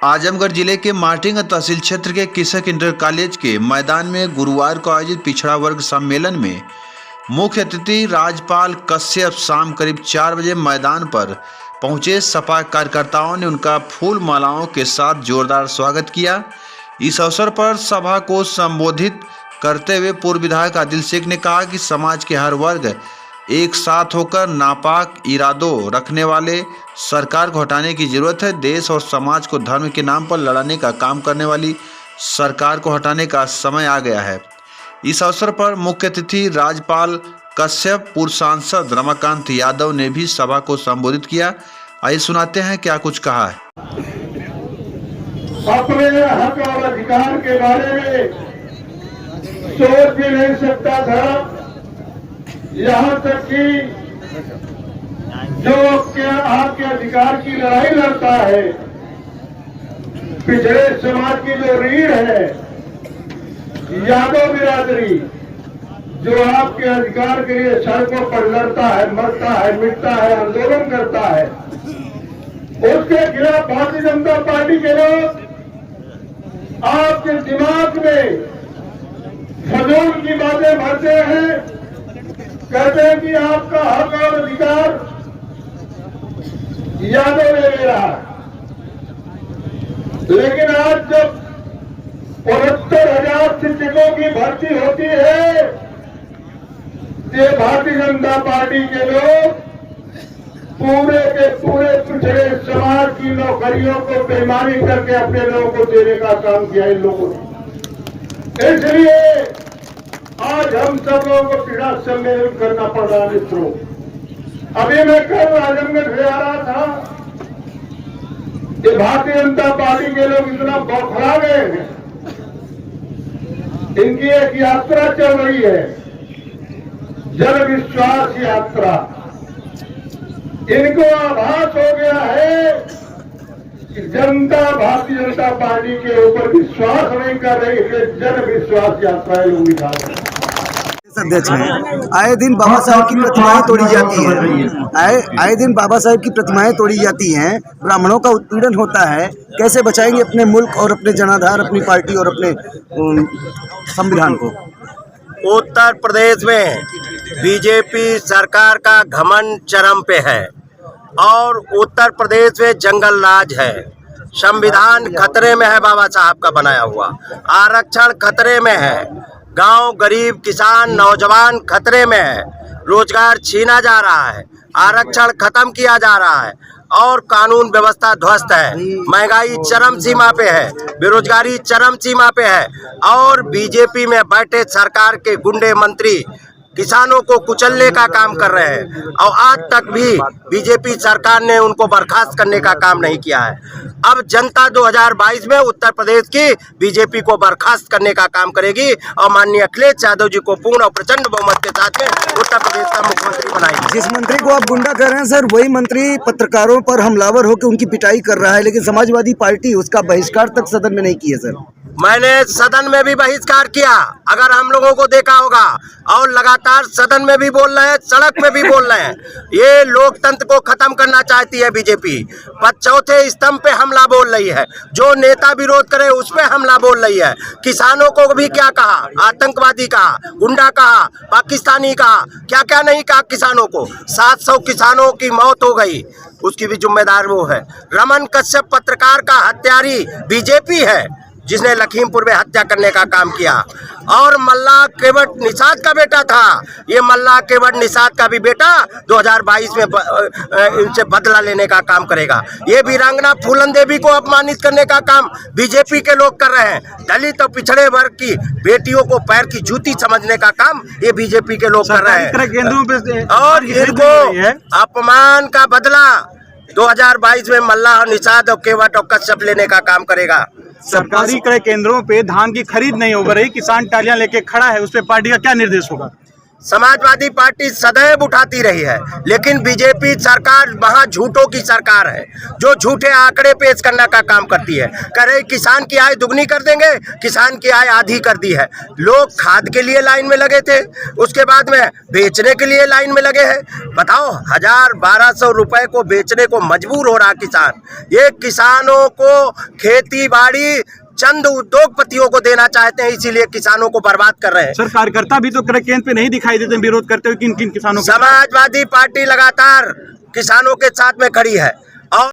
आजमगढ़ जिले के मार्टिंग तहसील क्षेत्र के कृषक इंटर कॉलेज के मैदान में गुरुवार को आयोजित पिछड़ा वर्ग सम्मेलन में मुख्य अतिथि राज्यपाल कश्यप शाम करीब 4 बजे मैदान पर पहुंचे। सपा कार्यकर्ताओं ने उनका फूल मालाओं के साथ जोरदार स्वागत किया। इस अवसर पर सभा को संबोधित करते हुए पूर्व विधायक आदिल शेख ने कहा कि समाज के हर वर्ग एक साथ होकर नापाक इरादों रखने वाले सरकार को हटाने की जरूरत है। देश और समाज को धर्म के नाम पर लड़ाने का काम करने वाली सरकार को हटाने का समय आ गया है। इस अवसर पर मुख्य अतिथि राज्यपाल कश्यप, पूर्व सांसद रमाकांत यादव ने भी सभा को संबोधित किया। आइए सुनाते हैं क्या कुछ कहा है। अपने हक और अधिकार के बारे में सोच भी नहीं सकता था। यहाँ तक कि जो आपके अधिकार की लड़ाई लड़ता है, पिछड़े समाज की जो रीढ़ है, यादव बिरादरी, जो आपके अधिकार के लिए सड़कों पर लड़ता है, मरता है, मिटता है, आंदोलन करता है, उसके खिलाफ भारतीय जनता पार्टी के लोग आपके दिमाग में फजूल की बातें भरते हैं, कहते हैं कि आपका हक और अधिकार यादव ले ले रहा है। लेकिन आज जब 69,000 शिक्षकों की भर्ती होती है, ये भारतीय जनता पार्टी के लोग पूरे के पूरे पिछड़े समाज की नौकरियों को बेईमानी करके अपने लोगों को देने का काम किया इन लोगों ने। इसलिए आज हम सब लोगों को पीड़ा सम्मेलन करना पड़ रहा है। मित्रों, अभी मैं कल आजमगढ़ से आ रहा था कि भारतीय जनता पार्टी के लोग इतना बौखला गए हैं। इनकी एक यात्रा चल रही है, जन विश्वास यात्रा। इनको आभास हो गया है कि जनता भारतीय जनता पार्टी के ऊपर विश्वास नहीं कर रही है। जन विश्वास यात्रा लोग निकाल रहे हैं। अध्यक्ष हैं, आए दिन बाबा साहेब की प्रतिमाएं तोड़ी जाती हैं। आए दिन बाबा साहेब की प्रतिमाएं तोड़ी जाती हैं। ब्राह्मणों का उत्पीड़न होता है। कैसे बचाएंगे अपने मुल्क और अपने जनाधार, अपनी पार्टी और अपने संविधान को? उत्तर प्रदेश में बीजेपी सरकार का घमंड चरम पे है और उत्तर प्रदेश में जंगल राज है। संविधान खतरे में है, बाबा साहब का बनाया हुआ आरक्षण खतरे में है। गांव, गरीब, किसान, नौजवान खतरे में है। रोजगार छीना जा रहा है, आरक्षण खत्म किया जा रहा है और कानून व्यवस्था ध्वस्त है। महंगाई चरम सीमा पे है, बेरोजगारी चरम सीमा पे है और बीजेपी में बैठे सरकार के गुंडे मंत्री किसानों को कुचलने का काम कर रहे हैं और आज तक भी बीजेपी सरकार ने उनको बर्खास्त करने का काम नहीं किया है। अब जनता 2022 में उत्तर प्रदेश की बीजेपी को बर्खास्त करने का काम करेगी और माननीय अखिलेश यादव जी को पूर्ण और प्रचंड बहुमत के साथ में उत्तर प्रदेश का मुख्यमंत्री बनाएगी। जिस मंत्री को आप गुंडा कर रहे हैं सर, वही मंत्री पत्रकारों पर हमलावर होकर उनकी पिटाई कर रहा है, लेकिन समाजवादी पार्टी उसका बहिष्कार तक सदन में नहीं किया सर। मैंने सदन में भी बहिष्कार किया, अगर हम लोगों को देखा होगा, और लगातार सदन में भी बोल रहे हैं, सड़क में भी बोल रहे हैं। ये लोकतंत्र को खत्म करना चाहती है बीजेपी। चौथे स्तंभ पे हमला बोल रही है, जो नेता विरोध करे उस पे हमला बोल रही है। किसानों को भी क्या कहा, आतंकवादी कहा, गुंडा कहा, पाकिस्तानी कहा, क्या क्या नहीं कहा। किसानों को 700 किसानों की मौत हो गई, उसकी भी जिम्मेदार वो है। रमन कश्यप पत्रकार का हत्यारी बीजेपी है, जिसने लखीमपुर में हत्या करने का काम किया। और मल्ला केवट निषाद का बेटा था, ये मल्ला केवट निषाद का भी बेटा 2022 में इनसे बदला लेने का काम करेगा। ये वीरांगना फूलन देवी को अपमानित करने का काम बीजेपी के लोग कर रहे हैं। दलित और पिछड़े वर्ग की बेटियों को पैर की जूती समझने का काम ये बीजेपी के लोग कर रहे हैं और इनको अपमान का बदला 2022 में मल्ला निषाद और केवट और कश्यप लेने का काम करेगा। सरकारी क्रय केंद्रों पे धान की खरीद नहीं हो रही, किसान टालियां लेके खड़ा है, उस पे पार्टी का क्या निर्देश होगा? समाजवादी पार्टी सदैव उठाती रही है, लेकिन बीजेपी सरकार वहाँ झूठों की सरकार है, जो झूठे आंकड़े पेश करने का काम करती है। कह रहे किसान की आय दुगनी कर देंगे, किसान की आय आधी कर दी है। लोग खाद के लिए लाइन में लगे थे, उसके बाद में बेचने के लिए लाइन में लगे हैं। बताओ 1000-1200 रुपए को बेचने को मजबूर हो रहा किसान। ये किसानों को खेती बाड़ी चंद उद्योगपतियों को देना चाहते हैं, इसीलिए किसानों को बर्बाद कर रहे हैं। सर कार्यकर्ता भी तो केंद्र पे नहीं दिखाई देते विरोध करते हुए, किन किन किसानों का? समाजवादी पार्टी लगातार किसानों के साथ में खड़ी है।